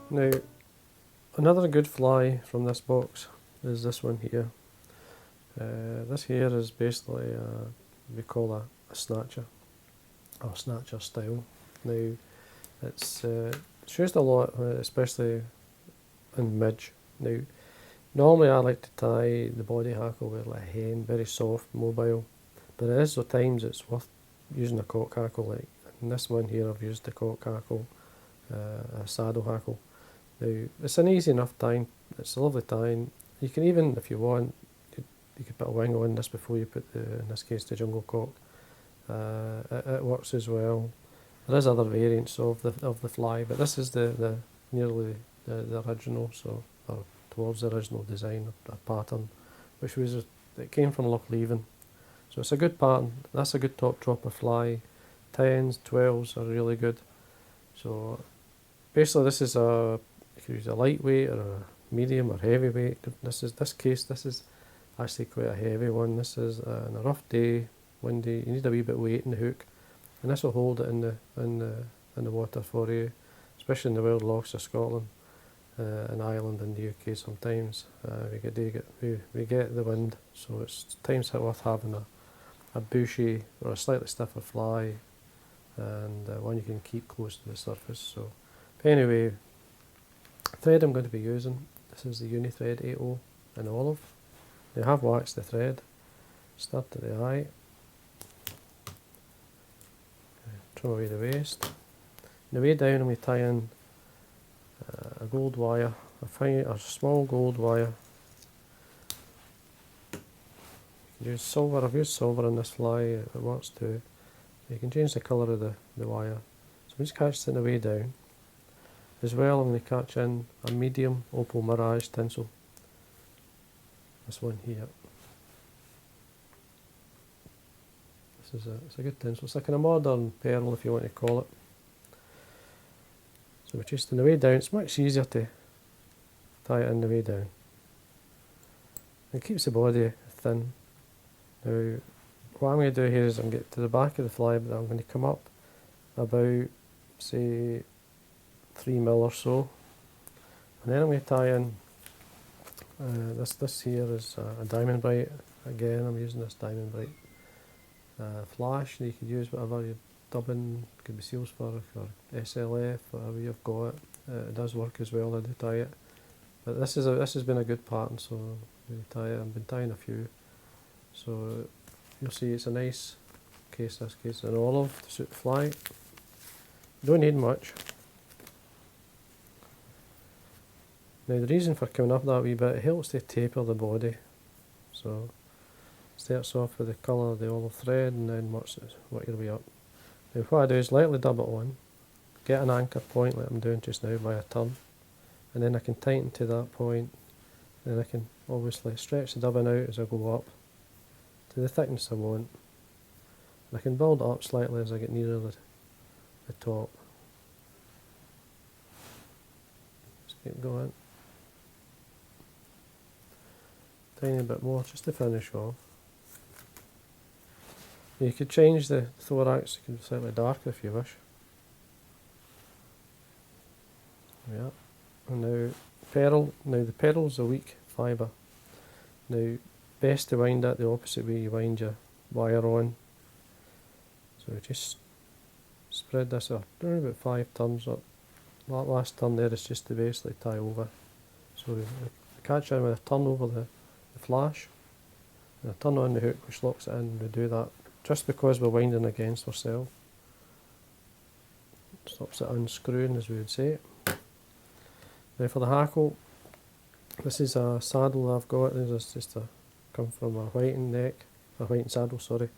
Now, another good fly from this box is this one here. This here is basically, we call a snatcher, or snatcher style. Now, it's used a lot, especially in midge. Now, normally I like to tie the body hackle with like a hen, very soft, mobile, but it is at times it's worth using a cock hackle. Like in this one here, I've used the cock hackle, a saddle hackle. Now, it's an easy enough tying, it's a lovely tying. You can even, if you want, you could put a wing on this before you put the, in this case, the jungle cock. It works as well. There is other variants of the fly, but this is the nearly the original, so or towards the original design of pattern, which was it came from Lochleven. So it's a good pattern. That's a good top dropper fly. 10s, 12s are really good. So basically, this is you could use a lightweight or a medium or heavyweight. This is actually quite a heavy one. This is on a rough day, windy. You need a wee bit of weight in the hook, and this will hold it in the water for you, especially in the wild lochs of Scotland and Ireland and the UK. Sometimes we get the wind, so it's times worth having a bushy or a slightly stiffer fly, and one you can keep close to the surface. So anyway, thread I'm going to be using, this is the Unithread 80 in olive. They have waxed the thread. Start at the eye, trim away the waste. On the way down, I'm going to tie in a gold wire, a small gold wire. You can use silver. I've used silver on this fly, it works too. You can change the colour of the wire. So we just catch it on the way down. As well, I'm going to catch in a medium Opal Mirage tinsel. This one here. It's a good tinsel. It's like a modern pearl, if you want to call it. So we're just on the way down. It's much easier to tie it in the way down. It keeps the body thin. Now, what I'm going to do here is I'm going to get to the back of the fly, but I'm going to come up about, say, 3mm or so, and then I'm going to tie in this here is a diamond Brite. Again, I'm using this diamond Brite flash. You could use whatever you're dubbing, could be seals for or SLF, whatever you've got. It does work as well. I do tie it, but this has been a good pattern, so I've been tying a few. So you'll see it's a nice case. This case an olive to suit the fly. You don't need much. Now the reason for coming up that wee bit, it helps to taper the body. So starts off with the colour of the olive thread and then work your way up. Now what I do is lightly dub it on, get an anchor point like I'm doing just now by a turn, and then I can tighten to that point, and then I can obviously stretch the dubbing out as I go up to the thickness I want. And I can build it up slightly as I get nearer the top. Just keep going. Tiny bit more just to finish off. You could change the thorax, you could be slightly darker if you wish. Yeah. And now the pearl's a weak fibre. Now best to wind it the opposite way you wind your wire on. So just spread this up, doing about 5 turns up. That last turn there is just to basically tie over. So we catch in with a turn over the flash, and a turn on the hook which locks it in. We do that just because we're winding against ourselves. Stops it unscrewing, as we would say. Now for the hackle, this is a saddle I've got. This is just come from a whiting neck, a whiting saddle, sorry.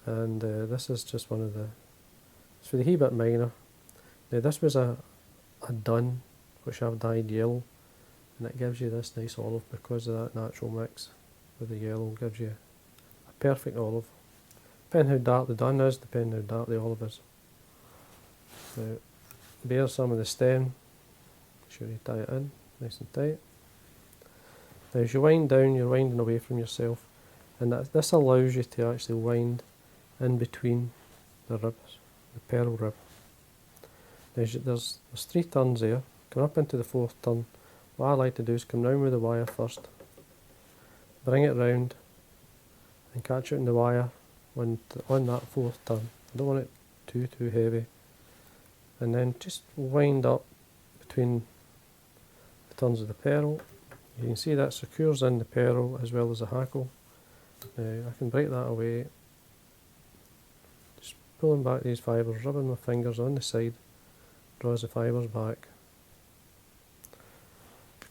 And this is just one of it's for the Hebit minor. Now this was a dun, which I've dyed yellow, and it gives you this nice olive because of that natural mix with the yellow. Gives you a perfect olive. Depending how dark the dun is, depending how dark the olive is. Now, bear some of the stem. Make sure you tie it in nice and tight. Now as you wind down, you're winding away from yourself, and this allows you to actually wind in between the ribs, the pearl rib. Now there's 3 turns there. Coming up into the fourth turn, what I like to do is come round with the wire first, bring it round and catch it in the wire on that fourth turn. I don't want it too heavy. And then just wind up between the turns of the pearl. You can see that secures in the pearl as well as the hackle. Now I can break that away. Just pulling back these fibres, rubbing my fingers on the side, draws the fibres back.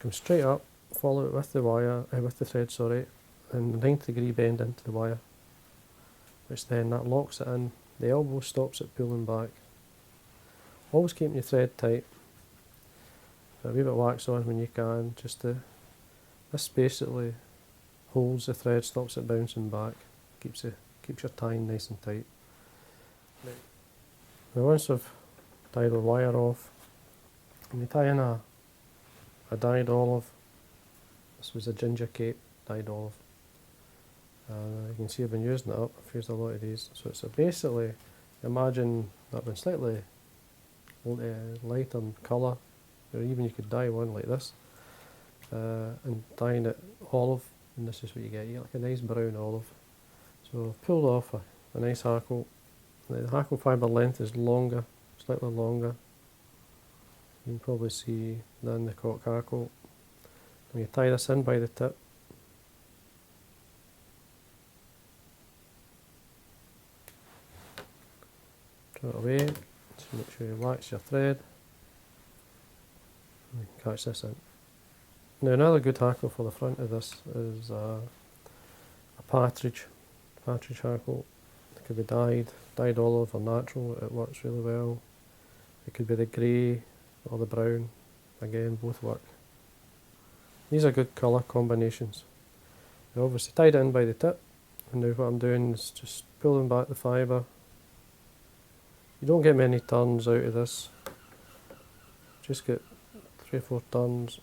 Come straight up, follow it with the wire, with the thread, sorry, and 90-degree bend into the wire, which then that locks it in. The elbow stops it pulling back. Always keeping your thread tight. Put a wee bit of wax on when you can, this basically holds the thread, stops it bouncing back, keeps your tying nice and tight. Now once I've tied the wire off, I'm tie in a dyed olive. This was a ginger cape dyed olive. You can see I've been using it up. I've used a lot of these. So it's basically, imagine that been slightly lighter in colour, or even you could dye one like this, and dyeing it olive, and this is what you get. You get like a nice brown olive. So I've pulled off a nice hackle. The hackle fibre length is longer, slightly longer. You can probably see than the cock hackle. And you tie this in by the tip. Throw it away. Just make sure you wax your thread. And you can catch this in. Now another good hackle for the front of this is a partridge hackle. It could be dyed olive or natural. It works really well. It could be the grey or the brown. Again, both work. These are good colour combinations. I obviously tied it in by the tip, and now what I'm doing is just pulling back the fibre. You don't get many turns out of this. Just get 3 or 4 turns.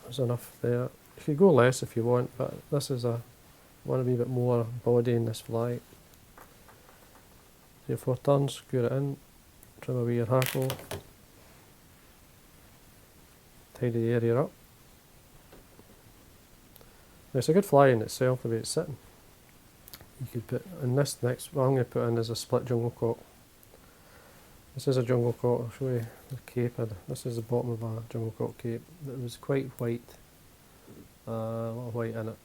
There's enough there. You could go less if you want, but this is want a wee bit more body in this fly. 3 or 4 turns, screw it in, trim away your hackle, tidy the area up. Now it's a good fly in itself the way it's sitting. You could put in this next, what I'm going to put in is a split jungle cock. This is a jungle cock. I'll show you the cape. This is the bottom of a jungle cock cape. It was quite white, a lot of white in it.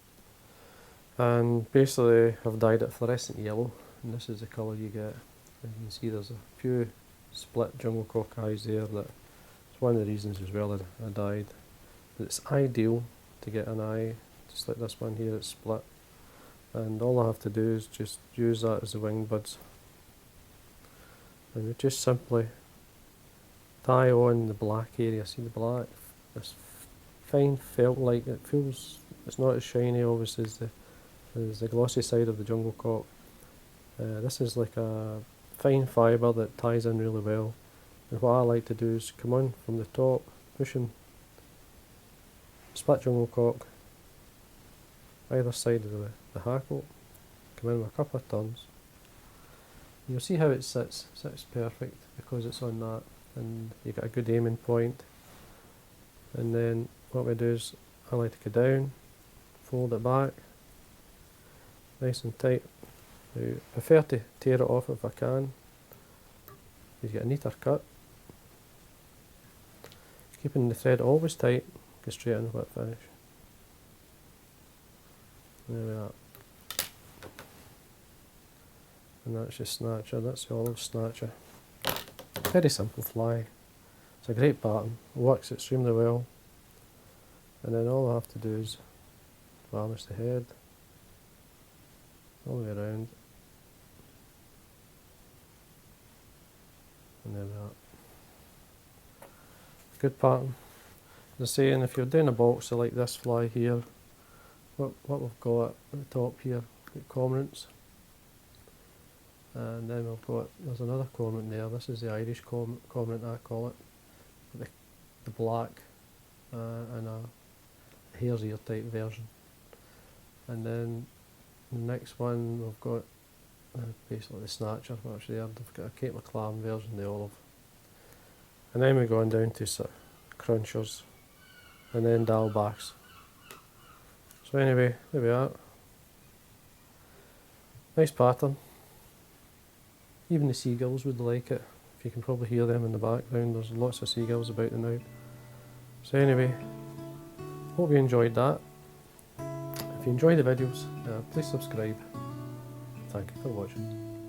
And basically I've dyed it fluorescent yellow, and this is the colour you get. And you can see there's a few split jungle cock eyes there. That's one of the reasons as well I dyed. But it's ideal to get an eye, just like this one here, it's split. And all I have to do is just use that as the wing buds. And we just simply tie on the black area. See the black? This fine felt like it feels. It's not as shiny, obviously, as the glossy side of the jungle cock. This is like a fine fibre that ties in really well. And what I like to do is come on from the top, pushing split jungle cock either side of the hackle. Come in with a couple of turns. You'll see how it sits perfect because it's on that, and you get a good aiming point. And then what we do is I like to go down, fold it back, nice and tight. Now, I prefer to tear it off if I can. You get a neater cut. Keeping the thread always tight, go straight in with it finish. There we are. And that's your Snatcher, that's the olive Snatcher. Very simple fly. It's a great pattern, it works extremely well. And then all I have to do is varnish the head all the way around. And there we are. Good pattern. As I say, and if you're doing a boxer like this fly here, what we've got at the top here, we've got cormorants. And then we've got, there's another cormorant there. This is the Irish cormorant, I call it. The black and a hare's ear type version. And then the next one we've got basically the Snatcher, which there. They've got a Cape McLaren version, the olive. And then we're going down to crunchers, and then dial-backs. So anyway, there we are. Nice pattern. Even the seagulls would like it. If you can probably hear them in the background, there's lots of seagulls about the now. So anyway, hope you enjoyed that. If you enjoy the videos, please subscribe. Thank you for watching.